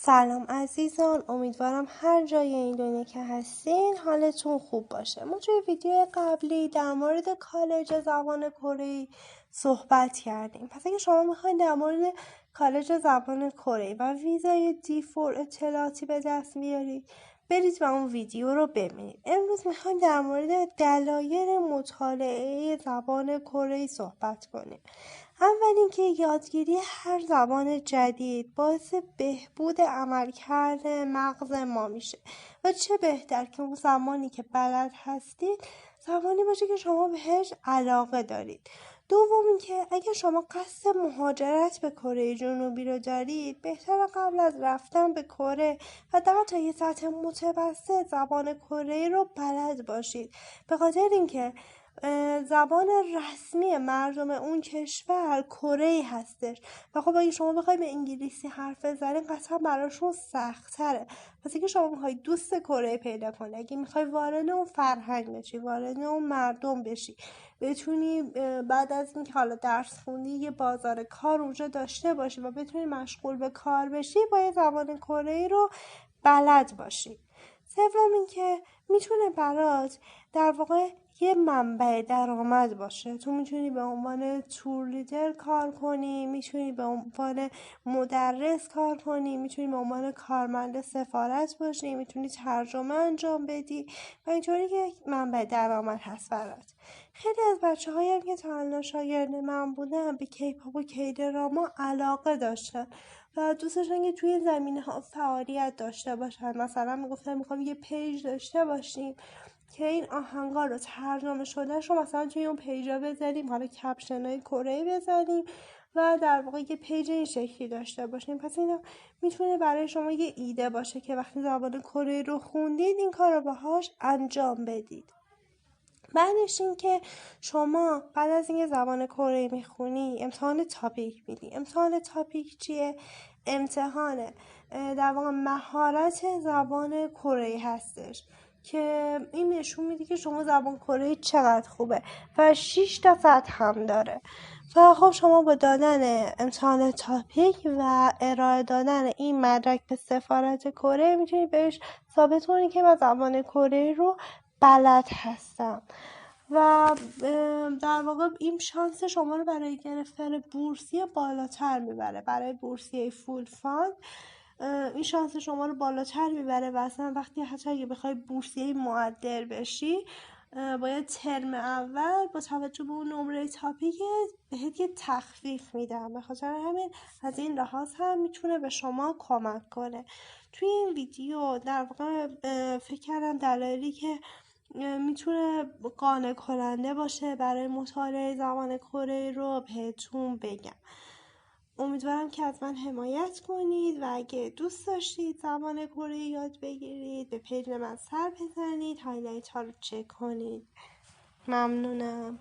سلام عزیزان، امیدوارم هر جای این دنیا که هستین حالتون خوب باشه. ما توی ویدیو قبلی در مورد کالج زبان کره‌ای صحبت کردیم. پس اگه شما میخواین در مورد کالج زبان کره‌ای و ویزای D4 اطلاعاتی به دست بیارید، برید و اون ویدیو رو ببینید. امروز میخوایم در مورد دلایل مطالعه زبان کره‌ای صحبت کنیم. اول اینکه یادگیری هر زبان جدید باعث بهبود عملکرد مغز ما میشه و چه بهتر که اون زبانی که بلد هستید زبانی باشه که شما بهش علاقه دارید. دوم اینکه اگه شما قصد مهاجرت به کره جنوبی رو دارید، بهتره قبل از رفتن به کره حداقل تا یه سطح متوسط زبان کره‌ای رو بلد باشید، به خاطر اینکه زبان رسمی مردم اون کشور کره‌ای هستش و خب اگه شما بخواید به انگلیسی حرف بزنید قطعا براشون سخت‌تره. پس اگه شما میخواید دوست کره پیدا کنی، اگه میخوای وارد اون فرهنگ بشی، وارد اون مردم بشی، بتونی بعد از اینکه حالا درس خوندی یه بازار کار اونجا داشته باشی و بتونی مشغول به کار بشی، باید زبان کره‌ای رو بلد باشی. سوم اینکه میتونه برات در واقع یه منبع درآمد باشه. تو میتونی به عنوان تور لیدر کار کنی، میتونی به عنوان مدرس کار کنی، میتونی به عنوان کارمند سفارت باشی، میتونی ترجمه انجام بدی و اینطوری که یک منبع درآمد هست برات. خیلی از بچه‌هایی هم که تا الان شاگرد من بودن به کیپاپ و کیدراما علاقه داشتن و دوست داشتن که توی این زمینه‌ها فعالیت داشته باشن. مثلا میگفتن میخوام یه پیج داشته باشیم که این آهنگا رو ترجمه شدهش رو مثلا توی اون پیجا بذاریم، حالا کپشنای کره‌ای بذاریم و در واقع یه پیج این شکلی داشته باشیم. پس اینا میتونه برای شما یه ایده باشه که وقتی زبان کره‌ای رو خوندید این کار رو باهاش انجام بدید. بعدش این که شما بعد از اینکه زبان کره‌ای میخونی امتحان تاپیک میدی. امتحان تاپیک چیه؟ امتحان در واقع مهارت زبان کره‌ای هستش که این نشون میده که شما زبان کره‌ای چقدر خوبه و 6 تا سطح هم داره. و خب شما با دادن امتحان تاپیک و ارائه دادن این مدرک به سفارت کره میتونی بهش ثابت کنی که من زبان کره‌ای رو بلد هستم و در واقع این شانس شما رو برای گرفتن بورسیه بالاتر میبره. برای بورسیه فول فاند این شانس شما رو بالاتر میبره و اصلا وقتی حتی اگه بخوای بورسیه معدل بشی باید ترم اول با توجه به اون نمره تاپیک بهت یه تخفیف میدم. به خاطر همین از این لحاظ هم میتونه به شما کمک کنه. توی این ویدیو در واقع فکر کردم دلایلی که میتونه قانع کننده باشه برای مطالعه زبان کره‌ای رو بهتون بگم. امیدوارم که از من حمایت کنید و اگه دوست داشتید زبان کره‌ای یاد بگیرید به پیج من سر بزنید، هایلایت ها رو چک کنید. ممنونم.